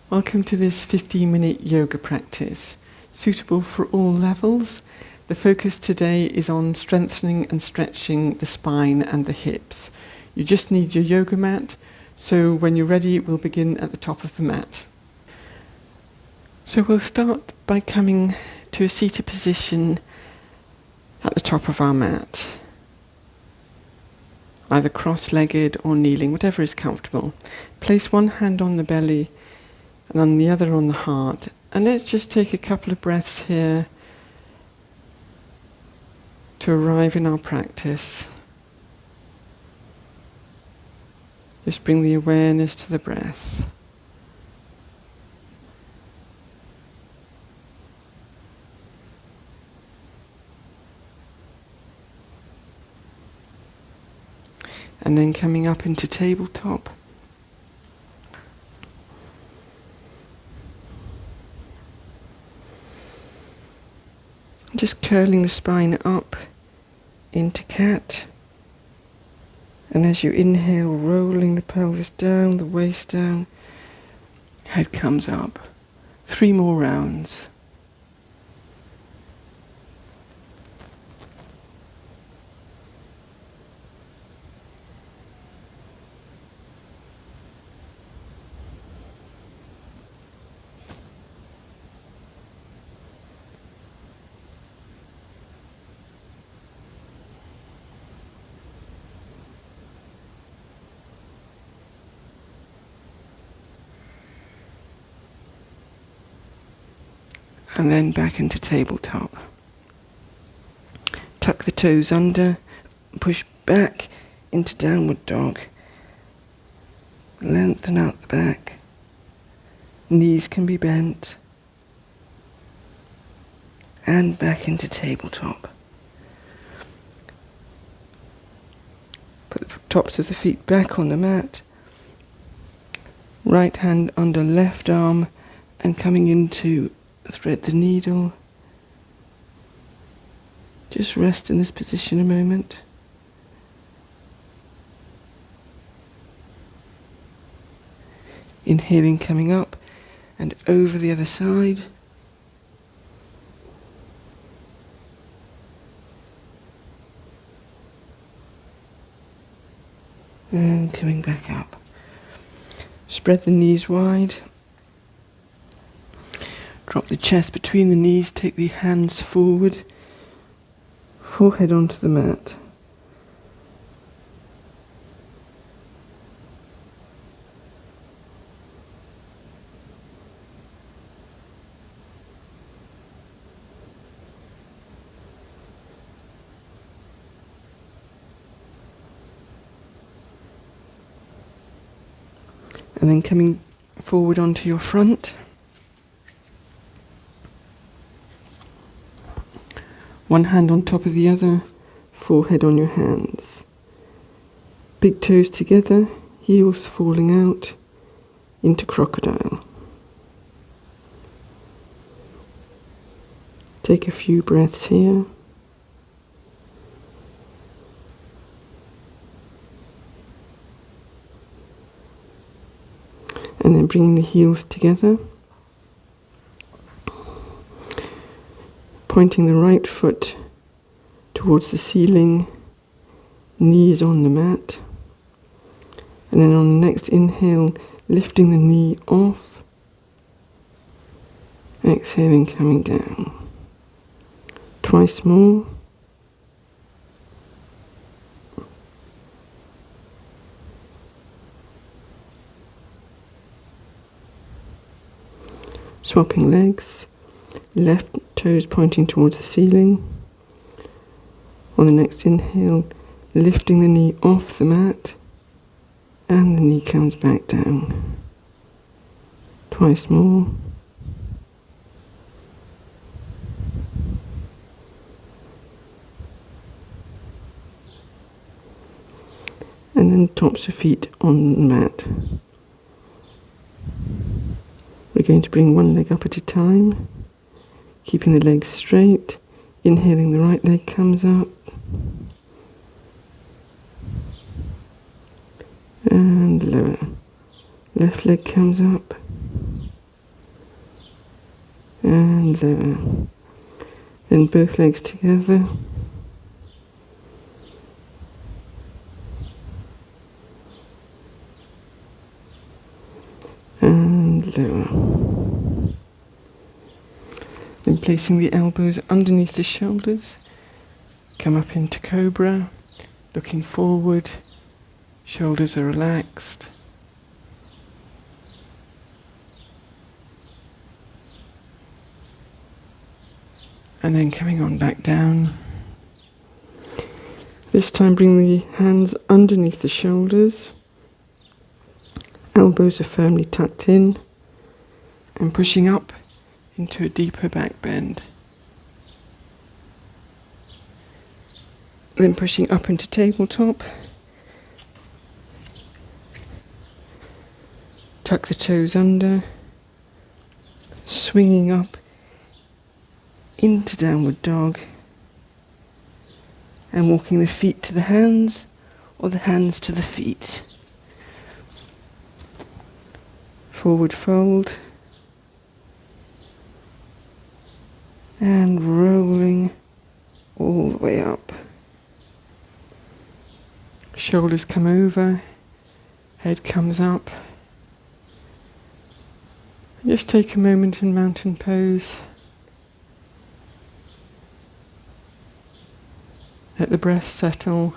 Welcome to this 15-minute yoga practice, suitable for all levels. The focus today is on strengthening and stretching the spine and the hips. You just need your yoga mat, so when you're ready, we'll begin at the top of the mat. So we'll start by coming to a seated position at the top of our mat, either cross-legged or kneeling, whatever is comfortable. Place one hand on the belly and on the other on the heart. And let's just take a couple of breaths here to arrive in our practice. Just bring the awareness to the breath. And then coming up into tabletop. Just curling the spine up into cat. And as you inhale, rolling the pelvis down, the waist down, head comes up. 3 more rounds. And then back into tabletop. Tuck the toes under, push back into downward dog. Lengthen out the back. Knees can be bent. And back into tabletop. Put the tops of the feet back on the mat. Right hand under left arm and coming into thread the needle. Just rest in this position a moment. Inhaling, coming up and over the other side. And coming back up. Spread the knees wide. Drop the chest between the knees, take the hands forward, forehead onto the mat. And then coming forward onto your front. One hand on top of the other, forehead on your hands. Big toes together, heels falling out into crocodile. Take a few breaths here. And then bringing the heels together. Pointing the right foot towards the ceiling, knees on the mat. And then on the next inhale, lifting the knee off. Exhaling, coming down. Twice more. Swapping legs. Left toes pointing towards the ceiling. On the next inhale, lifting the knee off the mat, and the knee comes back down. Twice more. And then tops of feet on the mat. We're going to bring one leg up at a time. Keeping the legs straight, inhaling the right leg comes up, and lower. Left leg comes up, and lower. Then both legs together. And lower. Then placing the elbows underneath the shoulders, come up into Cobra, looking forward, shoulders are relaxed. And then coming on back down. This time bring the hands underneath the shoulders. Elbows are firmly tucked in and pushing up into a deeper back bend. Then pushing up into tabletop. Tuck the toes under, swinging up into downward dog and walking the feet to the hands or the hands to the feet. Forward fold and rolling all the way up. Shoulders come over, head comes up. Just take a moment in mountain pose. Let the breath settle.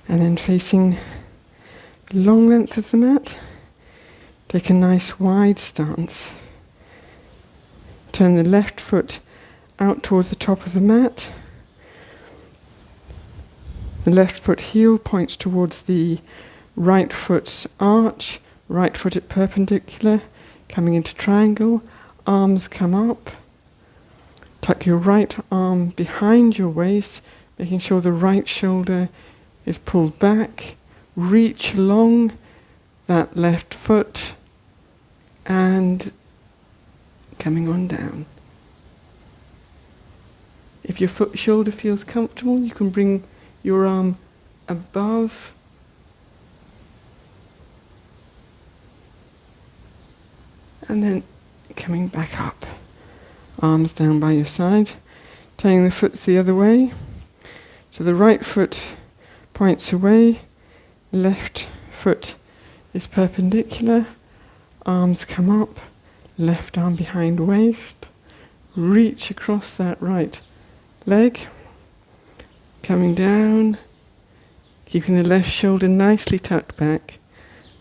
And then facing the long length of the mat, take a nice wide stance. Turn the left foot out towards the top of the mat. The left foot heel points towards the right foot's arch, right foot at perpendicular, coming into triangle, arms come up. Tuck your right arm behind your waist, making sure the right shoulder is pulled back. Reach along that left foot and coming on down. If your shoulder feels comfortable, you can bring your arm above and then coming back up. Arms down by your side, turning the foot the other way. So the right foot points away, left foot is perpendicular, arms come up, left arm behind waist, reach across that right leg, coming down, keeping the left shoulder nicely tucked back,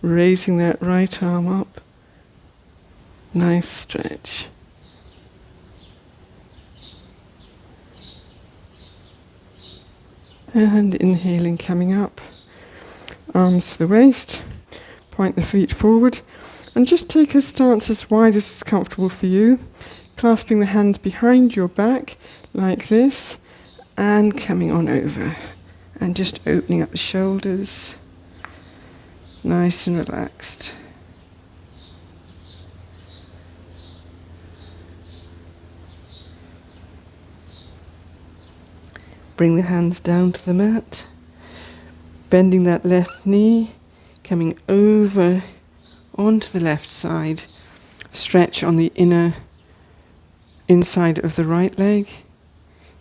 raising that right arm up, nice stretch. And inhaling, coming up, arms to the waist, point the feet forward, and just take a stance as wide as is comfortable for you, clasping the hands behind your back like this, and coming on over, and just opening up the shoulders, nice and relaxed. Bring the hands down to the mat, bending that left knee, coming over onto the left side, stretch on the inside of the right leg,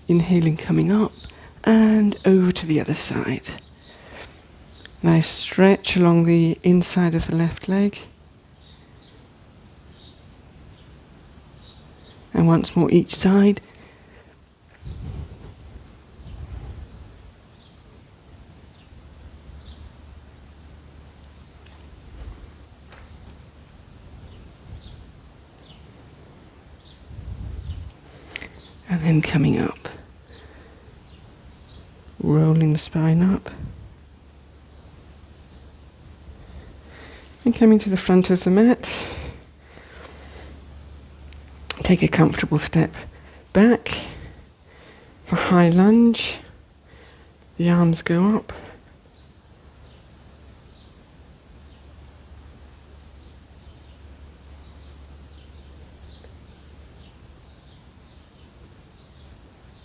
inhaling, coming up and over to the other side. Nice stretch along the inside of the left leg. And once more each side. And then coming up, rolling the spine up, and coming to the front of the mat. Take a comfortable step back for high lunge. The arms go up.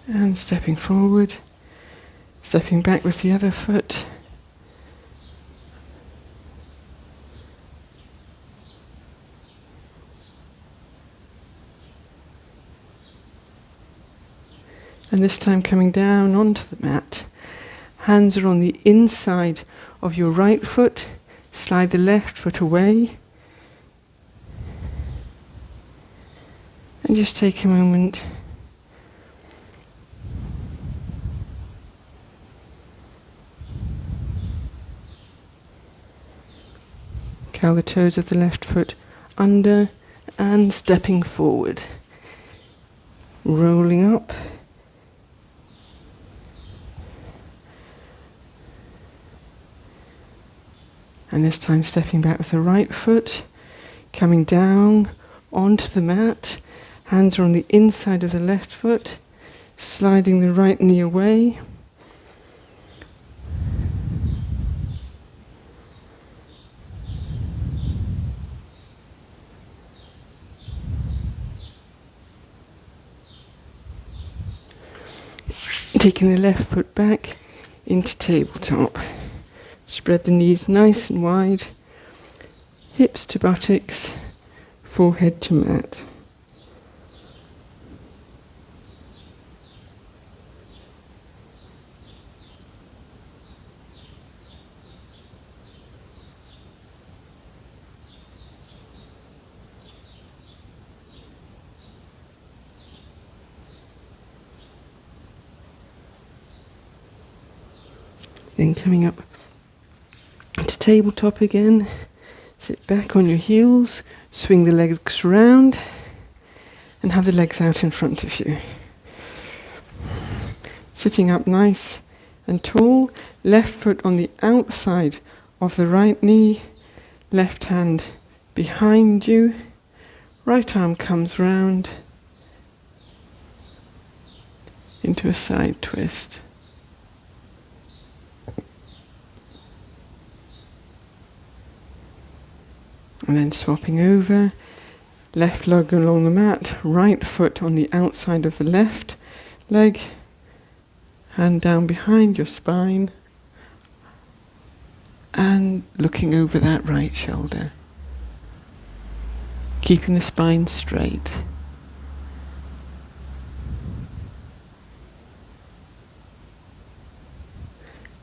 And stepping forward, stepping back with the other foot. And this time coming down onto the mat. Hands are on the inside of your right foot. Slide the left foot away. And just take a moment curl the toes of the left foot under and stepping forward. Rolling up. And this time stepping back with the right foot, coming down onto the mat. Hands are on the inside of the left foot, sliding the right knee away. Taking the left foot back into tabletop. Spread the knees nice and wide, hips to buttocks, forehead to mat. Then coming up to tabletop again, sit back on your heels, swing the legs round and have the legs out in front of you. Sitting up nice and tall, left foot on the outside of the right knee, left hand behind you, right arm comes round into a side twist. And then swapping over, left leg along the mat, right foot on the outside of the left leg, hand down behind your spine, and looking over that right shoulder. Keeping the spine straight.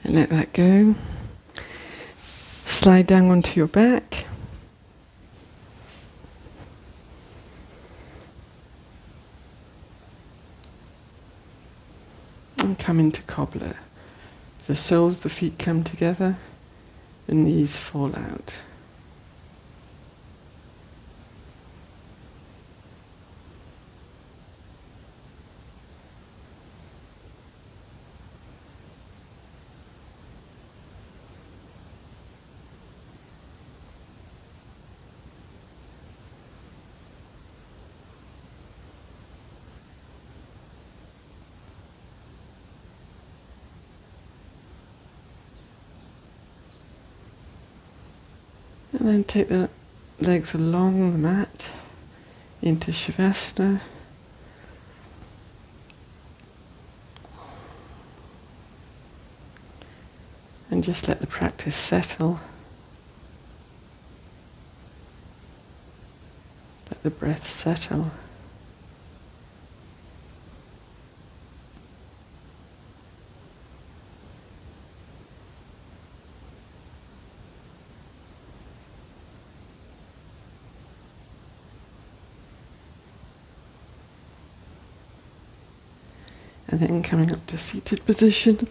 And let that go. Slide down onto your back. And come into cobbler. The soles of the feet come together, the knees fall out. And then take the legs along the mat into Shavasana. And just let the practice settle. Let the breath settle. And then coming up to seated position.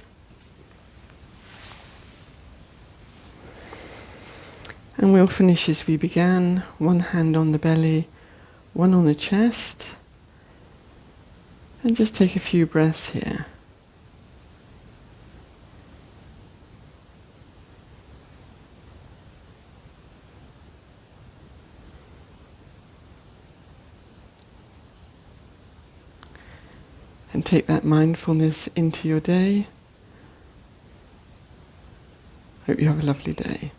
And we'll finish as we began, one hand on the belly, one on the chest. And just take a few breaths here. And take that mindfulness into your day. Hope you have a lovely day.